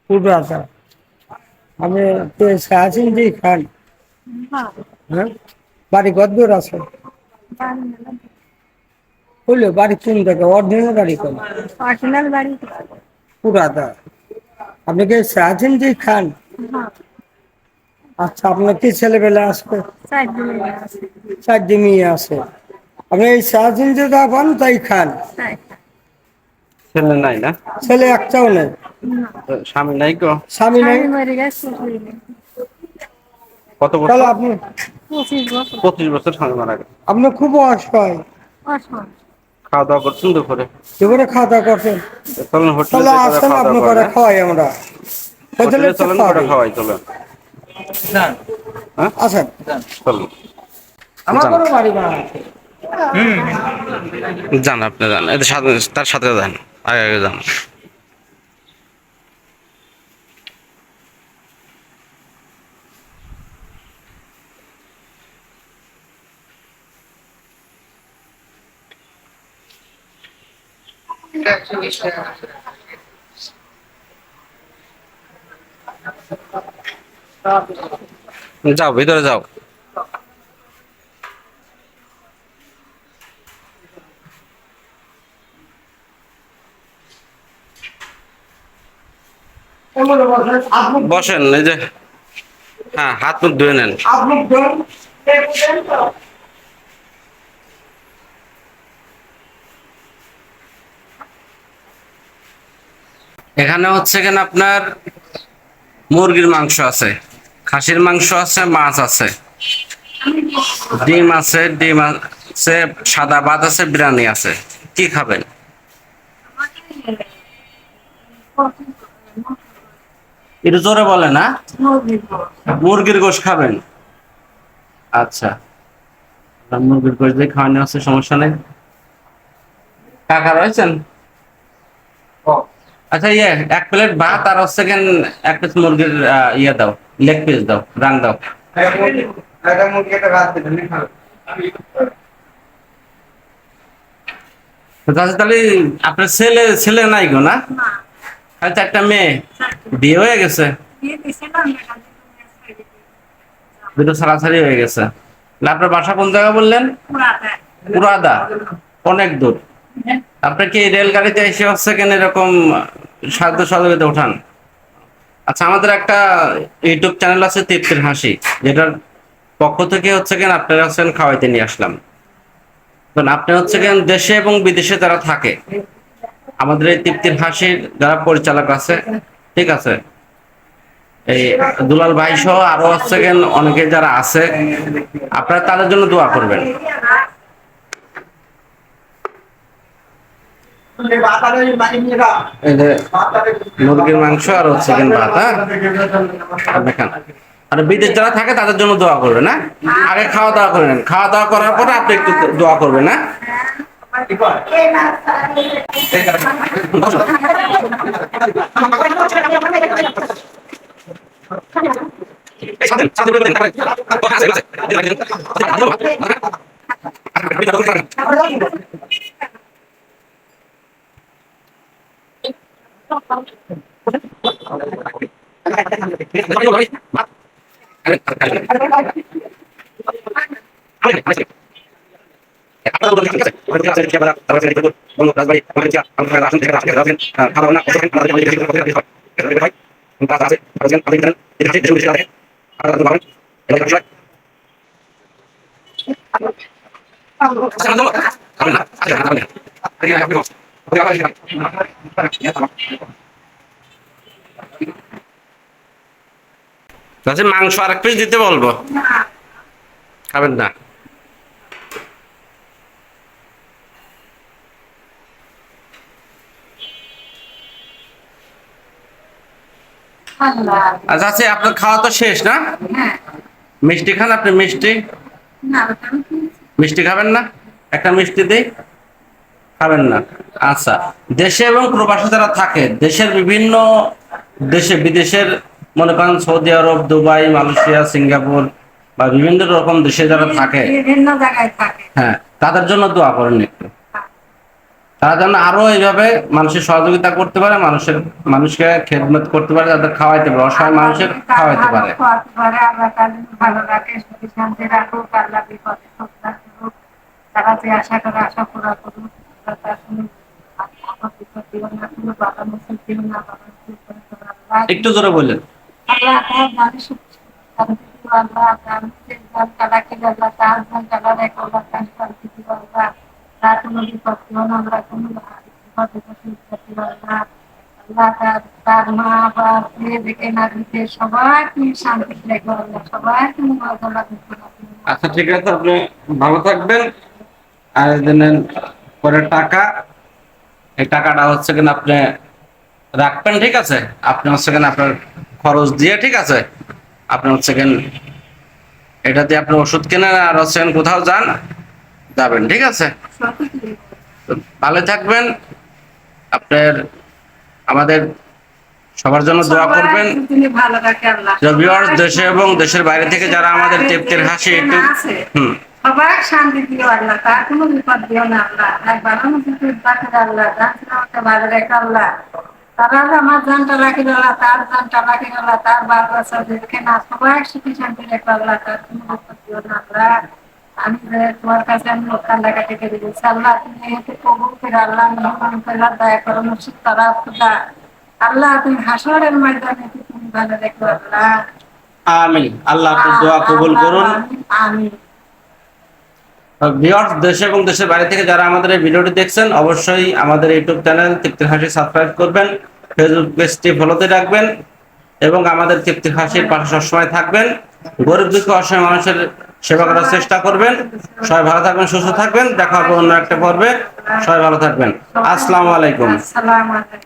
পুরাটা আমি আছেন যে খান। হ্যাঁ, বাড়ি কতদূর আছে? বললো বাড়ি কোন জায়গা? অরিজিনাল বাড়ি কোন? অরিজিনাল বাড়ি পুরাটা। আপনি কি আছেন যে খান? আচ্ছা, আপনার কি ছেলেবেলা আসবে? চারটি মেয়ে আছে। আপনি এই সাহায্য যে যা পান তাই খান? ছেলে নাই না? ছেলে একটাও নেই? স্বামী নাই গো? স্বামী নাই? কত তাহলে বছর? আপনি 25 বছর স্বামী মারা গেছে। আপনি খুব অসহায়। খাওয়া দাওয়া করছেন দুপুরে? দুপুরে খাওয়া দাওয়া করছেন? চলেন হোটেলে তাহলে যাই করে আসেন, খাওয়া আপনি দাওয়া করে করেন। হ্যাঁ? খাওয়াই আমরা। হোটেলে হোটেলে চলেন করে খাওয়াই চলেন। হ্যাঁ আসেন। চলুন। আমার যান। কোনো বাড়ি ভাড়া আছে। যান আপনি যান, তার সাথে যান, আগে আগে যান। যাও ভিতরে যাও। বসেন, এই যে হ্যাঁ, হাত মুখ ধুয়ে নেন। এখানে হচ্ছে কেন আপনার মুরগির মাংস আছে, খাসির মাংস আছে, মাছ আছে, ডিম আছে, সাদা ভাত আছে, বিরিয়ানি আছে। কি খাবেন? একটু জোরে বলে না। মুরগির গোশ খাবেন? আচ্ছা, মুরগির গোশ দিয়ে খাওয়ানো আছে, সমস্যা নেই। কাকা রয়েছেন? আচ্ছা, ইয়ে 1 প্লেট ভাত আর হচ্ছে এক পিস মুরগির ইয়ে দাও, লেগ পিস দাও, রাং দাও। তাহলে আপনার ছেলে ছেলে নাই গো না? আচ্ছা, একটা মেয়ে বিয়ে হয়ে গেছে? দুটো ছাড়াছাড়ি হয়ে গেছে। আপনার বাসা কোন জায়গা বললেন? পুরাদা। অনেক দূর। আপনার কি রেলগাড়িতে এসে হচ্ছে এরকম সাহায্য সহযোগিতা উঠান? আচ্ছা, আমাদের একটা ইউটিউব চ্যানেল আছে তৃপ্তির হাসি, যেটার পক্ষ থেকে হচ্ছে আপনারা খাওয়াইতে নিয়ে আসলাম। আপনি হচ্ছে দেশে এবং বিদেশে যারা থাকে, আমাদের এই তৃপ্তির হাসির যারা পরিচালক আছে, ঠিক আছে, এই দুলাল ভাই সহ আরো হচ্ছে অনেকে যারা আছে, আপনারা তাদের জন্য দোয়া করবেন। এই যে মুরগির মাংস আর হচ্ছে ভাত, হ্যাঁ আপনি খান। আর বিদেশ যারা থাকে তাদের জন্য দোয়া করবেন, হ্যাঁ? আগে খাওয়া দাওয়া করে নেন, খাওয়া দাওয়া করার পরে আপনি একটু দোয়া করবেন, হ্যাঁ? মাংস আর এক পিস দিতে বলবো, খাবেন না? আচ্ছা, আচ্ছা, আপনার খাওয়া তো শেষ না? মিষ্টি খান আপনি? মিষ্টি মিষ্টি খাবেন না? একটা মিষ্টি দিই, খাবেন না? আচ্ছা, দেশে এবং প্রবাসে যারা থাকে, দেশের বিভিন্ন দেশে বিদেশের, মনে করেন সৌদি আরব, দুবাই, মালয়েশিয়া, সিঙ্গাপুর বা বিভিন্ন রকম দেশে যারা থাকে, বিভিন্ন জায়গায় থাকে, হ্যাঁ, তাদের জন্য দোয়া করেন একটু। তারা যেন আরো এইভাবে মানুষের সহযোগিতা করতে পারে, মানুষকে খেদমত করতে পারে, তাদের খাওয়াইতে পারে, অসহায় মানুষের খাওয়াইতে পারে। আল্লাহ তাদের ভালো রাখে, সুখী শান্তি রাখুক, আল্লাহ বিপদে সত্যার করুক, তারা যে আশা করে আশা পুরা করুক, আল্লাহ তার কোনো বিপদ দিও না, কোনো বাধা মুসিবত দিও না, বাবা আল্লাহ একটু জোরে বললেন। আল্লাহ তার জানি সুখী শান্তি দিও, আল্লাহ তার নিজের জান কালাকে আল্লাহ তার জান কালা রেখো, আল্লাহ তার শান্তি দিও, আল্লাহ তার কোনো বিপদ দিও না, আমরা কোনো বিপদ দিও না, আল্লাহ তার মা বাপ মেয়ে দেখে না দিতে সবাই তুমি শান্তি রেখো, আল্লাহ সবাই তুমি মজা দিতে। আচ্ছা ঠিক আছে, আপনি ভালো থাকবেন। আর এই যে নেন পরে টাকা, এই টাকাটা হচ্ছে কিনা আপনি রাখবেন, ঠিক আছে? আপনি হচ্ছে কিনা আপনার খরচ দিয়ে, ঠিক আছে, আপনি হচ্ছে কিনা এটা দিয়ে আপনি ওষুধ কেনেন আর হচ্ছে কিনা কোথাও যাবেন, ঠিক আছে? তো ভালো থাকবেন। আপনার আমাদের সবার জন্য দোয়া করবেন। তুমি ভালো রাখে আল্লাহ। ভিউয়ার্স, দেশে এবং দেশের বাইরে থেকে যারা আমাদের তৃপ্তির হাসি একটু সবাই শান্তি দিও আল্লাহ, তার কোনো বিপদ দিও না আল্লাহ, আর বানানো কিছু রাখে আল্লাহ, জানতে আমাকে ভালো রেখে আল্লাহ, তারা আমার জানটা রাখি আল্লাহ, তার জানটা রাখি আল্লাহ, তার বাল বাচ্চা দেখে না সবাই সুখী শান্তি রেখে আল্লাহ, তার কোনো বিপদ দিও না আল্লাহ। আমি তোমার কাছে আমি কান্দাকা থেকে দিয়েছি আল্লাহ, তুমি এতে কবুল করে আল্লাহ, মেহমান করে দয়া করো, মুর্শিদ তারা খুদা আল্লাহ, তুমি হাসরের ময়দানে তুমি ভালো রেখো আল্লাহ। আমিন। আল্লাহ আপনার দোয়া কবুল করুন। আমিন। ভিউয়ার্স, দেশে এবং দেশের বাইরে থেকে যারা আমাদের এই ভিডিওটি দেখছেন, অবশ্যই আমাদের ইউটিউব চ্যানেল তৃপ্তির হাসি সাবস্ক্রাইব করবেন, ফেসবুক পেজটি ফলোতে রাখবেন এবং আমাদের তৃপ্তির হাসির পাশে সবসময় থাকবেন। গরিব দুঃখী অসহায় মানুষের সেবা করার চেষ্টা করবেন। সবাই ভালো থাকবেন, সুস্থ থাকবেন। দেখা হবে অন্য একটা পর্বে। সবাই ভালো থাকবেন। আসসালামু আলাইকুম। আসসালামু আলাইকুম।